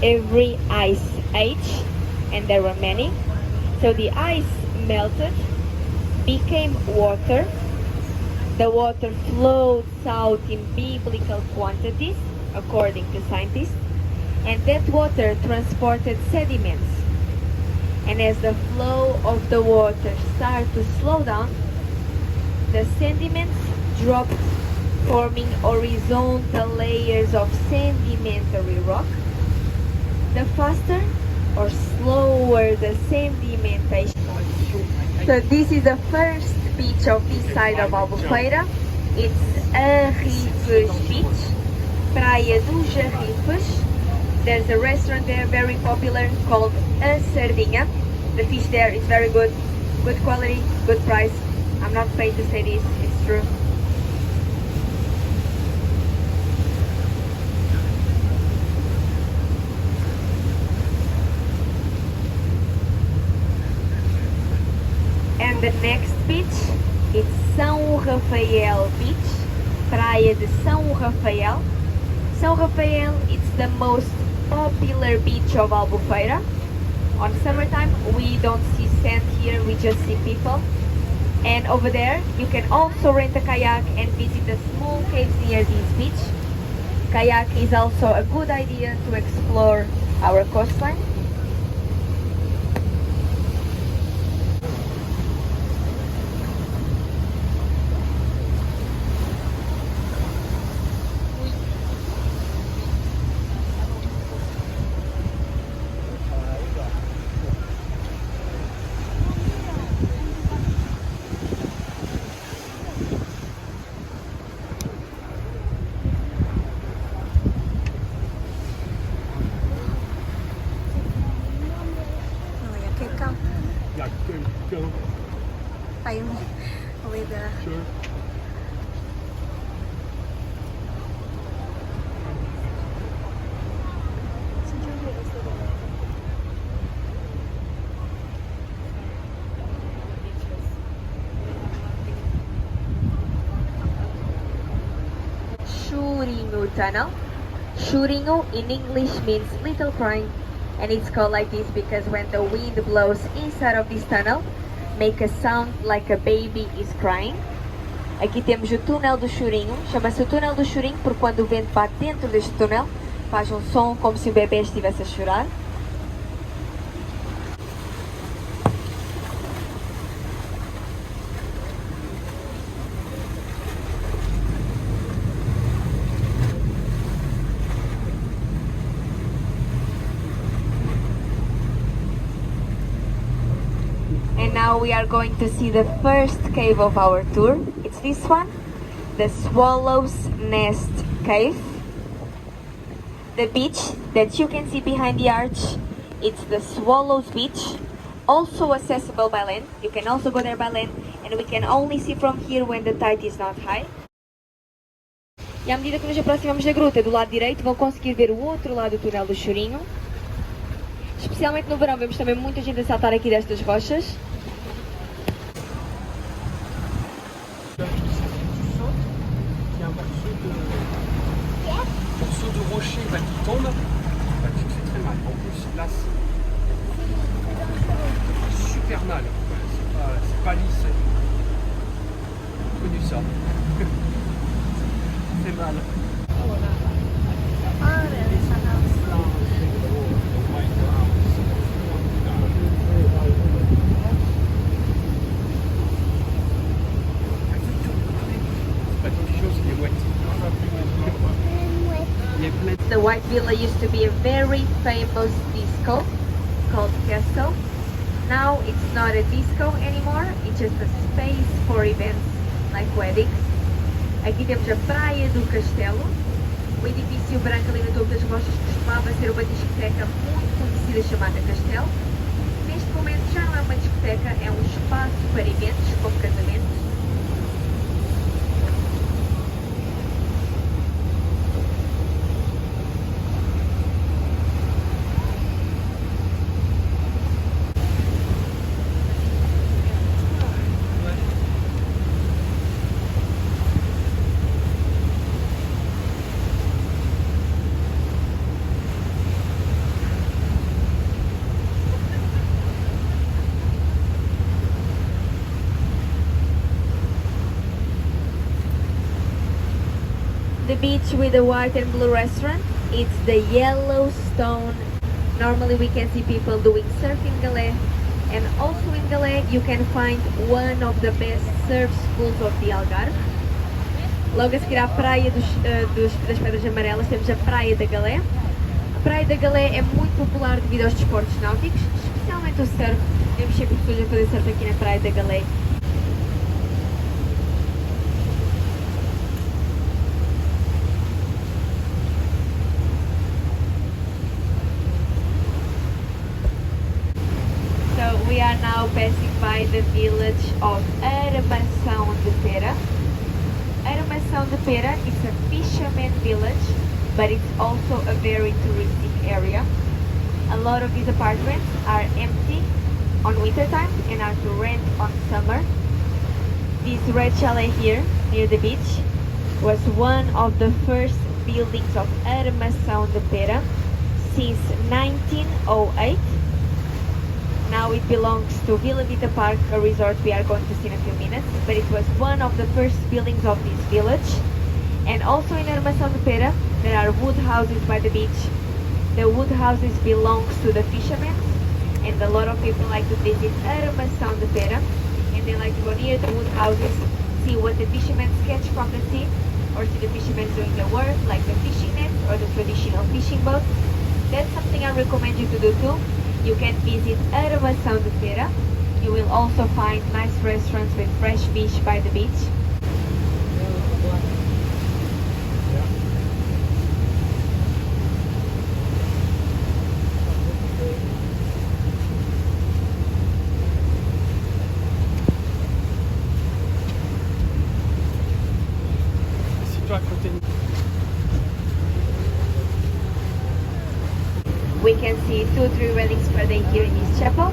every ice age, and there were many. So the ice melted, became water. The water flowed out in biblical quantities, according to scientists, and that water transported sediments. And as the flow of the water started to slow down, the sediments dropped, forming horizontal layers of sedimentary rock. The faster or slower the sedimentation. So this is the first beach of this side of Albufeira. It's Arrifes Beach, Praia dos Arrifes. There's a restaurant there very popular called A Sardinha. The fish there is very good, good quality, good price. I'm not paid to say this, it's true. And the next beach, it's São Rafael Beach, Praia de São Rafael. São Rafael, it's the most popular beach of Albufeira. On summertime, we don't see sand here, we just see people. And over there, you can also rent a kayak and visit the small caves near this beach. Kayak is also a good idea to explore our coastline. Go. Finally, with the Sure. Churinho Tunnel. Churinho in English means little crying, and it's called like this because when the wind blows inside of this tunnel, make a sound like a baby is crying. Aqui temos o túnel do Churinho, chama-se o túnel do Churinho porque quando o vento bate dentro deste túnel, faz um som como se o bebê estivesse a chorar. And now we are going to see the first cave of our tour. It's this one, the Swallow's Nest Cave. The beach that you can see behind the arch, it's the Swallows Beach, also accessible by land. You can also go there by land, and we can only see from here when the tide is not high. E à medida que nos aproximamos da gruta, do lado direito, vão conseguir ver o outro lado do túnel do Churinho. Especialmente no verão, vemos também muita gente a saltar aqui destas rochas. Morceau de rocher qui tombe, tu te fais très mal. En plus, là, c'est super mal. C'est pas lisse. J'ai connu ça. Ça fait mal. The White Villa used to be a very famous disco called Castle. Now it's not a disco anymore, it's just a space for events like weddings. Aqui temos a Praia do Castelo. O edifício branco ali no topo das rochas costumava ser uma discoteca muito conhecida chamada Castelo. Neste momento já não é uma discoteca, é um espaço para eventos como casamentos. The beach with the white and blue restaurant, it's the Yellowstone. Normally we can see people doing surf in Galé, and also in Galé you can find one of the best surf schools of the Algarve. Logo a seguir à praia das Pedras Amarelas temos a Praia da Galé. A Praia da Galé é muito popular devido aos desportos náuticos, especialmente o surf. Temos sempre pessoas a fazer surf aqui na Praia da Galé. We are now passing by the village of Aramação de Pera. Aramação de Pera is a fisherman village, but it's also a very touristic area. A lot of these apartments are empty on winter time and are to rent on summer. This red chalet here, near the beach, was one of the first buildings of Aramação de Pera since 1908. Now it belongs to Vila Vita Park, a resort we are going to see in a few minutes, but it was one of the first buildings of this village. And also in Aramação de Pera, there are wood houses by the beach. The wood houses belongs to the fishermen, and a lot of people like to visit Aramação de Pera, and they like to go near the wood houses, see what the fishermen catch from the sea, or see the fishermen doing the work, like the fishing nets or the traditional fishing boat. That's something I recommend you to do too. You can visit Aramação de Pera. You will also find nice restaurants with fresh fish by the beach. Assieds-toi à côté. We can see 2-3 weddings per day here in this chapel.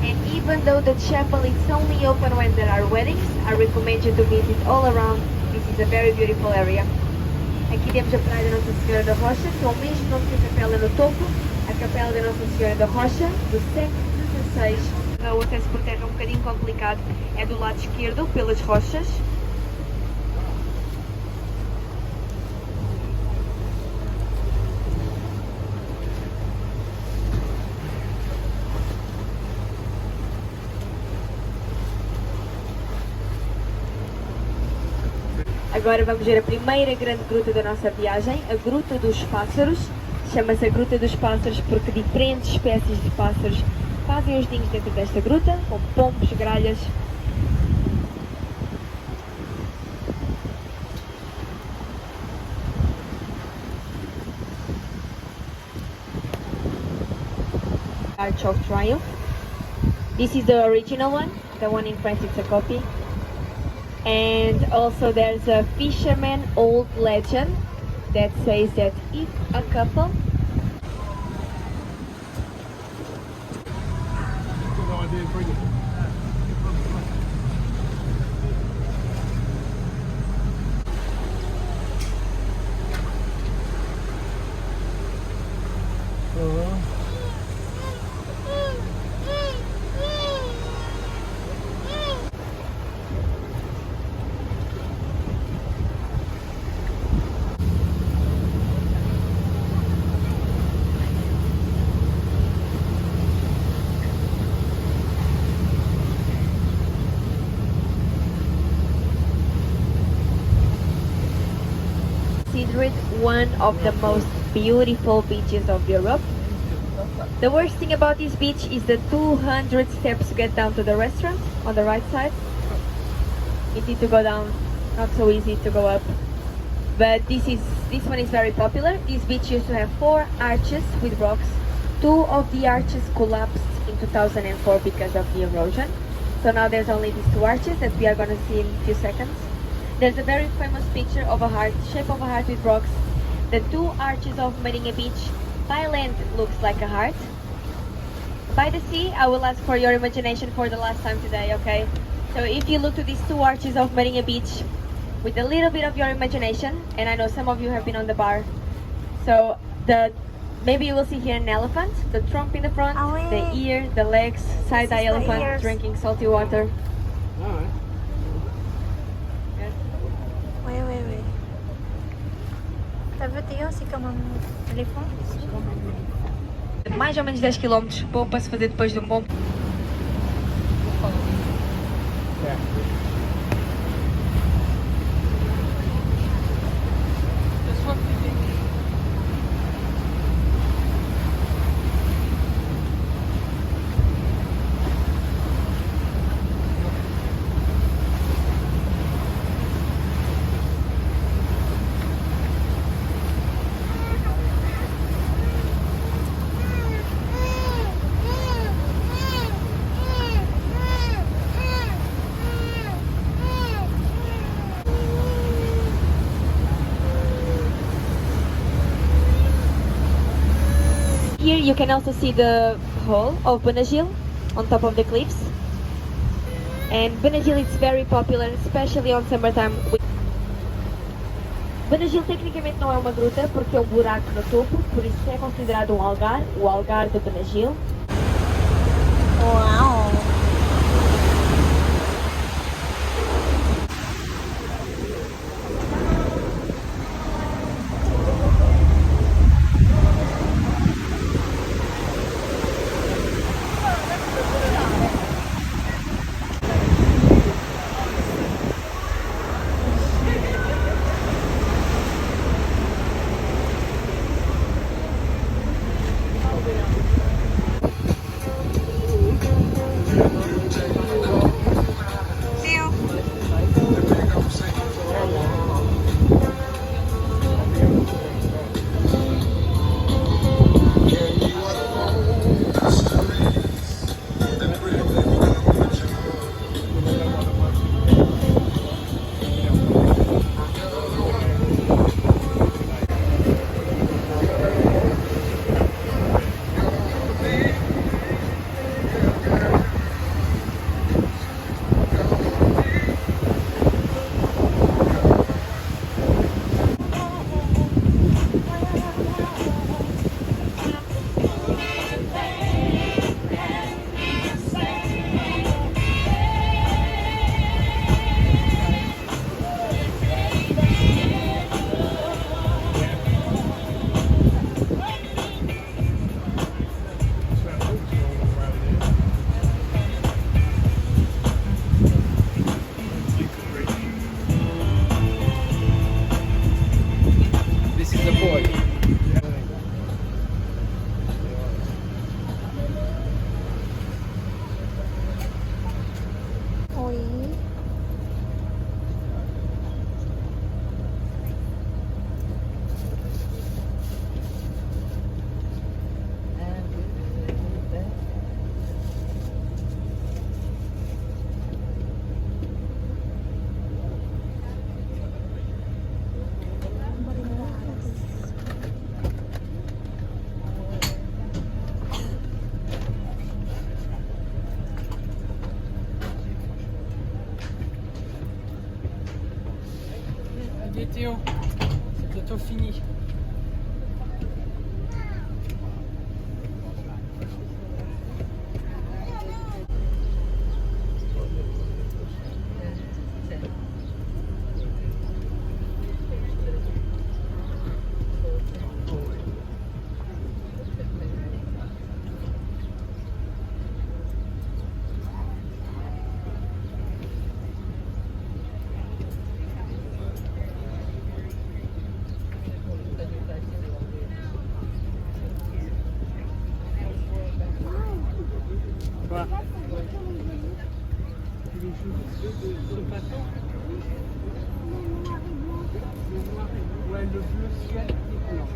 And even though the chapel is only open when there are weddings, I recommend you to visit all around. This is a very beautiful area. Aqui temos a Praia da Nossa Senhora da Rocha, que é o mesmo nome que a capela no topo, a Capela da Nossa Senhora da Rocha, do século XVI. O acesso por terra é um bocadinho complicado, é do lado esquerdo, pelas rochas. Agora vamos ver a primeira grande gruta da nossa viagem, a Gruta dos Pássaros. Chama-se a Gruta dos Pássaros porque diferentes espécies de pássaros fazem os ninhos dentro desta gruta, com pombos, gralhas. Arch of Triumph. This is the original one, the one in France it's a copy. And also there's a fisherman old legend that says that if a couple considered one of the most beautiful beaches of Europe. The worst thing about this beach is the 200 steps to get down to the restaurant on the right side. Easy to go down, not so easy to go up. But this one is very popular. This beach used to have 4 arches with rocks. 2 of the arches collapsed in 2004 because of the erosion. So now there's only these 2 arches that we are going to see in a few seconds. There's a very famous picture of a heart, shape of a heart with rocks. The 2 arches of Marinha Beach. By land looks like a heart. By the sea, I will ask for your imagination for the last time today, okay? So if you look to these 2 arches of Marinha Beach with a little bit of your imagination, and I know some of you have been on the bar, so maybe you will see here an elephant, the trunk in the front, the ear, the legs, side-eye elephant drinking salty water. Ah ouais. Wait. T'as vu Théo, c'est comme un éléphant. Mais ou menos 10 km, bom para se fazer depois de um bom. Here you can also see the hole of Benagil on top of the cliffs. And Benagil is very popular, especially on summertime. Benagil tecnicamente não é uma gruta porque é um buraco no topo, por isso é considerado um algar, o algar de Benagil. Uau! This is the boy. Oi. Allez Théo, c'est bientôt fini. Quoi? Ce bateau? Le noir et blanc. Ouais, le bleu ciel et blanc.